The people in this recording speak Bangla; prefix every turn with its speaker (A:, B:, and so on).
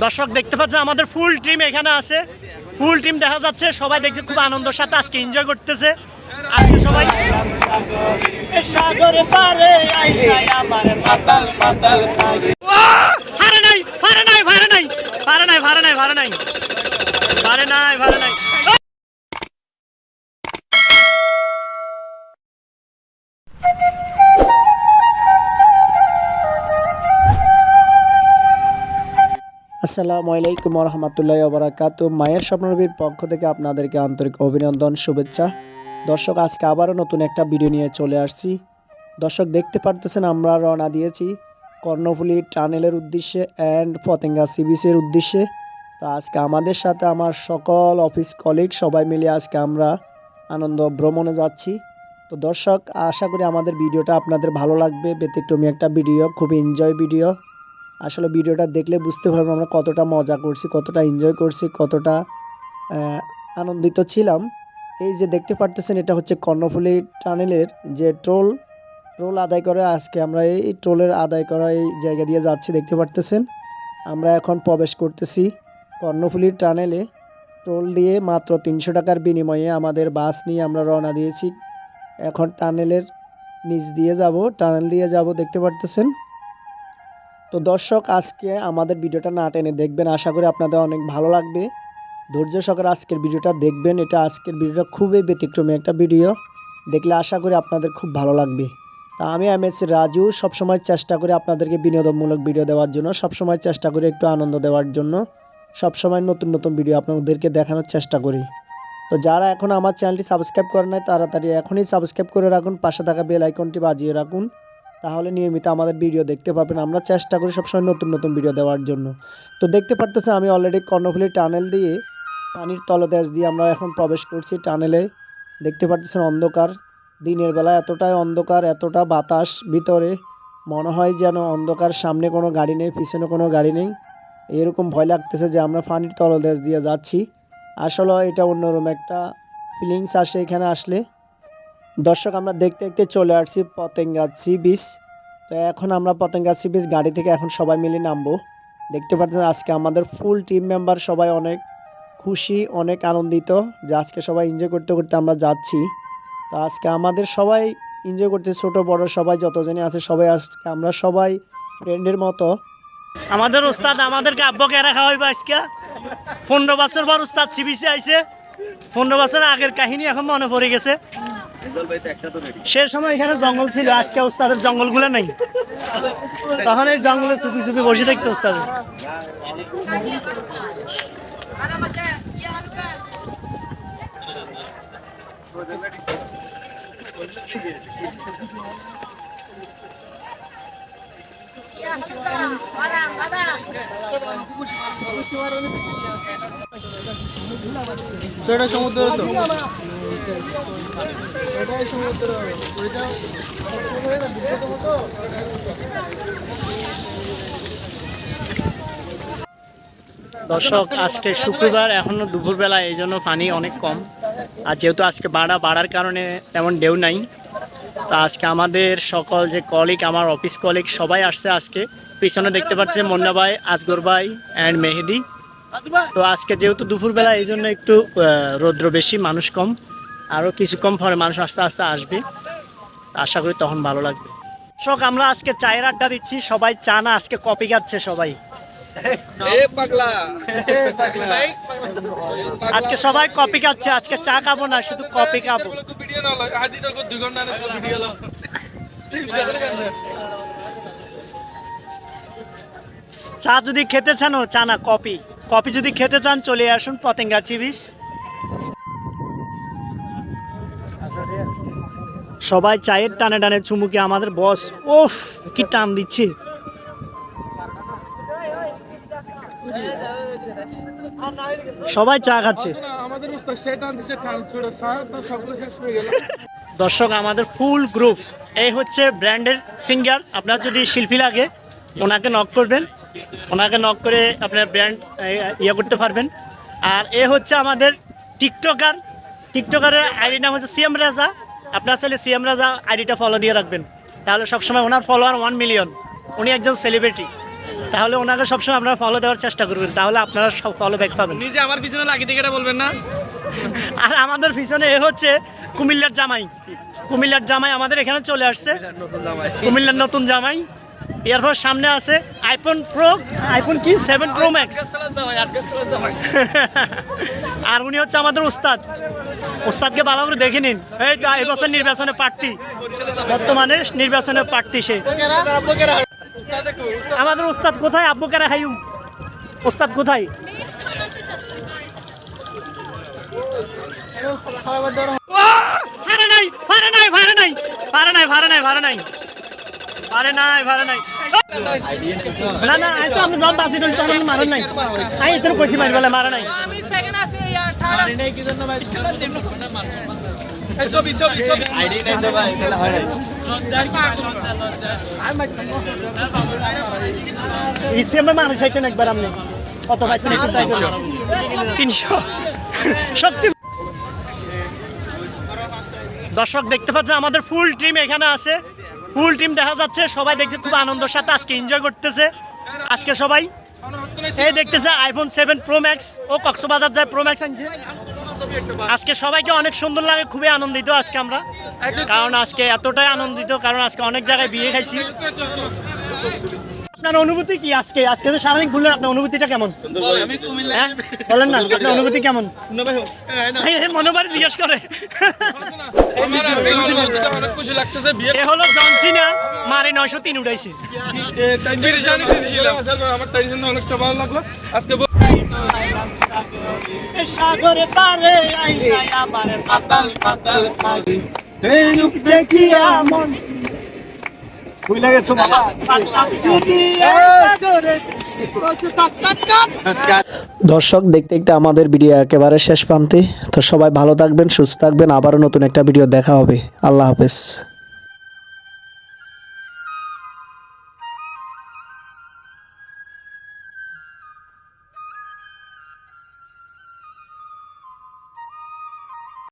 A: দর্শক দেখতে পাচ্ছেন আমাদের ফুল টিম এখানে আছে, ফুল টিম দেখা যাচ্ছে, সবাই দেখছে খুব আনন্দের সাথে আজকে এনজয় করতেছে। আজকে সবাই সাগরে পারে আইসায় আমার মাতাল মাতাল খায়। ভারে নাই ভারে নাই ভারে নাই ভারে নাই ভারে নাই ভারে নাই ভারে নাই ভারে নাই। আসসালামু আলাইকুম রহমতুল্লাহি ওয়া বারাকাতুহু। মায়ের স্বপ্ননবীর পক্ষ থেকে আপনাদেরকে আন্তরিক অভিনন্দন, শুভেচ্ছা। দর্শক আজকে আবারও নতুন একটা ভিডিও নিয়ে চলে আসছি। দর্শক দেখতে পারতেছেন আমরা রওনা দিয়েছি কর্ণফুলী টানেলের উদ্দেশ্যে অ্যান্ড পতেঙ্গা সি বিচের উদ্দেশ্যে। তো আজকে আমাদের সাথে আমার সকল অফিস কলিগ সবাই মিলে আজকে আমরা আনন্দ ভ্রমণে যাচ্ছি। তো দর্শক আশা করি আমাদের ভিডিওটা আপনাদের ভালো লাগবে। ব্যতিক্রমী একটা ভিডিও, খুব এনজয় ভিডিও। আসলে ভিডিওটা দেখলে বুঝতে পারবেন আমরা কতটা মজা করছি, কতটা এনজয় করছি, কতটা আনন্দিত ছিলাম। এই যে দেখতে পারতেছেন এটা হচ্ছে কর্ণফুলী টানেলের যে টোল আদায় করে, আজকে আমরা এই টোলের আদায় করা এই জায়গা দিয়ে যাচ্ছি। দেখতে পারতেছেন আমরা এখন প্রবেশ করতেছি কর্ণফুলী টানেলে। টোল দিয়ে মাত্র 300 টাকার বিনিময়ে আমাদের বাস নিয়ে আমরা রওনা দিয়েছি। এখন টানেলের নিচ দিয়ে যাব, টানেল দিয়ে যাব, দেখতে পারতেছেন। তো দর্শক আজকে আমাদের ভিডিওটা না টেনে দেখবেন, আশা করি আপনাদের অনেক ভালো লাগবে। ধৈর্য সহকারে আজকের ভিডিওটা দেখবেন। এটা আজকের ভিডিওটা খুবই ব্যতিক্রমী একটা ভিডিও, দেখলে আশা করি আপনাদের খুব ভালো লাগবে। তা আমি এমএস রাজু সবসময় চেষ্টা করি আপনাদেরকে বিনোদনমূলক ভিডিও দেওয়ার জন্য, সবসময় চেষ্টা করি একটু আনন্দ দেওয়ার জন্য, সবসময় নতুন নতুন ভিডিও আপনাদেরকে দেখানোর চেষ্টা করি। তো যারা এখন আমার চ্যানেলটি সাবস্ক্রাইব করে নাই তাড়াতাড়ি এখনই সাবস্ক্রাইব করে রাখুন, পাশে থাকা বেল আইকনটি বাজিয়ে রাখুন, তাহলে নিয়মিত আমাদের ভিডিও দেখতে পাবেন। আমরা চেষ্টা করি সবসময় নতুন নতুন ভিডিও দেওয়ার জন্য। তো দেখতে পারতেছেন আমি অলরেডি কর্ণফুলী টানেল দিয়ে পানির তলদেশ দিয়ে আমরা এখন প্রবেশ করছি টানেলে। দেখতে পারতেছেন অন্ধকার, দিনের বেলা এতটাই অন্ধকার, এতটা বাতাস ভিতরে, মনে হয় যেন অন্ধকার, সামনে কোনো গাড়ি নেই, পিছনে কোনো গাড়ি নেই, এরকম ভয় লাগতেছে যে আমরা পানির তলদেশ দিয়ে যাচ্ছি। আসলে এটা অন্যরকম একটা ফিলিংস আসে এখানে আসলে। দর্শক আমরা দেখতে দেখতে চলে আসছি পতেঙ্গা সি বিচ। তো এখন আমরা পতেঙ্গা সি বিচ গাড়ি থেকে এখন সবাই মিলে নামবো। দেখতে পাচ্ছেন আজকে আমাদের ফুল টিম মেম্বার সবাই অনেক খুশি, অনেক আনন্দিত যে আজকে সবাই এনজয় করতে করতে আমরা যাচ্ছি। তো আজকে আমাদের সবাই এনজয় করতে, ছোট বড় সবাই যতজনই আছে সবাই আজকে আমরা সবাই ফ্রেন্ডের মতো। আমাদের ওস্তাদ আমাদেরকে আব্বকে এরা খাওয়াইবা আজকে 15 বছর পর ওস্তাদ সি বিচে আইছে। 15 বছর আগের কাহিনী এখন মনে পড়ে গেছে। সে সময় এখানে জঙ্গল ছিল, আজকে ওস্তাদের জঙ্গলগুলো নেই। তখন এই জঙ্গলে চুপি চুপি বসে থাকতো ওস্তাদ।
B: এটা সমুদ্র তো, এটাই সমুদ্র, ওইটা
A: দর্শক আজকে শুক্রবার, এখনো দুপুরবেলা, এই জন্য পানি অনেক কম। আর যেহেতু আজকে বাড়ার কারণে তেমন ঢেউ নাই। তো আজকে আমাদের সকল যে কলিগ, আমার অফিস কলিগ সবাই আসছে আজকে। পিছনে দেখতে পাচ্ছেন মুন্না ভাই, আসগর ভাই অ্যান্ড মেহেদি। তো আজকে যেহেতু দুপুরবেলা এই জন্য একটু রৌদ্র বেশি, মানুষ কম। আরও কিছুক্ষণ পরে মানুষ আস্তে আস্তে আসবে, আশা করি তখন ভালো লাগবে। দর্শক আমরা আজকে চায়ের আড্ডা দিচ্ছি, সবাই চা না আজকে কফি খাচ্ছে সবাই। আজকে সবাই কফি খাচ্ছে, আজকে চা খাবো না, শুধু কফি খাবো। চা যদি খেতে চান, চা না কফি, কফি যদি খেতে চান চলে আসুন পতেঙ্গা সি বিচ। সবাই চায়ের টানে টানে চুমুকে আমাদের বস ওফ কি টান দিচ্ছে। সবাই চা খাচ্ছে। দর্শক আমাদের ফুল গ্রুপ, এই হচ্ছে ব্র্যান্ডের সিঙ্গার। আপনার যদি শিল্পী লাগে ওনাকে নক করবেন, ওনাকে নক করে আপনার ব্র্যান্ড ইয়ে করতে পারবেন। আর এ হচ্ছে আমাদের টিকটকারের আইডি নাম হচ্ছে সিএম রাজা। আপনার চাইলে সিএম রাজা আইডিটা ফলো দিয়ে রাখবেন, তাহলে সবসময় ওনার ফলোয়ার 1 মিলিয়ন। উনি একজন সেলিব্রিটি। তাহলে ওনাকে সবসময় আপনারা ফলো দেওয়ার চেষ্টা করবেন, তাহলে আপনারা সব ফলো ব্যাক পাবেন।
C: নিজে আমার পিছনে লাগিয়ে থেকে এটা বলবেন না।
A: আর আমাদের পিছনে এ হচ্ছে কুমিল্লার জামাই। কুমিল্লার জামাই আমাদের এখানে চলে আসছে, কুমিল্লার নতুন জামাই। এরপর সামনে আছে আইফোন কি 7 প্রো ম্যাক্স। আর উনি হচ্ছে আমাদের উস্তাদ। উস্তাদকে ভালো করে দেখে নিন। এই তো এবছর নির্বাচনে প্রার্থী, বর্তমানে নির্বাচনে প্রার্থী সে। আমাদের উস্তাদ কোথায়? আব্বু কেরা হাইম উস্তাদ কোথায়? ভাড়া নাই, ভাড়া নাই, ভাড়া নাই, ভাড়া নাই, ভাড়া নাই, ভাড়া নাই, ভাড়া নাই, ভাড়া নাই। না না, আই তো আপনি জল বাসি দিন চলুন, মারেন নাই। আই এত কইছি মারি বলে মারা নাই।
D: আমি সেকেন্ড আছি ইয়ার থার্ড আছি।
B: আইডি নাই তো ভাই, তাহলে হয় নাই।
A: ইসিএম মারি চাইতেন একবার আপনি কত পাইতেন একটু ট্রাই করুন। 300 সত্যি। দর্শক দেখতে পাচ্ছেন আমাদের ফুল টিম এখানে আছে, ফুল টিম দেখা যাচ্ছে। সবাই দেখতে খুব আনন্দের সাথে আজকে এনজয় করতেছে। আজকে সবাই এই দেখতেছে আইফোন 7 প্রো ম্যাক্স ও কক্সবাজার যায় প্রো ম্যাক্স আনছে। আজকে সবাইকে অনেক সুন্দর লাগে, খুবই আনন্দিত আজকে আমরা, কারণ আজকে এতটাই আনন্দিত কারণ আজকে অনেক জায়গায় বিয়ে খাইছি। আপনার অনুভূতি কি আজকে? আজকে তো সারাদিন ঘুরলেন, আপনার অনুভূতিটা কেমন?
B: আমি কুমিল্লা
A: হ্যাঁ বলেন না, আপনার অনুভূতি কেমন? মনোবার জিজ্ঞেস করে।
C: আমার আজকে অনুভূতিটা অনেক খুশি লাগতেছে। বিয়ে
A: এ হলো জনসিনা মারে 903 উঠাইছে।
C: আমার টেনশন অনেকটা ভালো লাগলো আজকে।
A: সাগরে পারে আইসা আমার পাতাল পাতাল খালি এই রূপ দেখিয়া মন
B: কুমিল্লা গেছো বাবা।
A: দর্শক দেখতে দেখতে আমাদের ভিডিও একেবারে শেষ প্রান্তে। তো সবাই ভালো থাকবেন, সুস্থ থাকবেন। আবারও নতুন একটা ভিডিও দেখা হবে। আল্লাহ হাফেজ।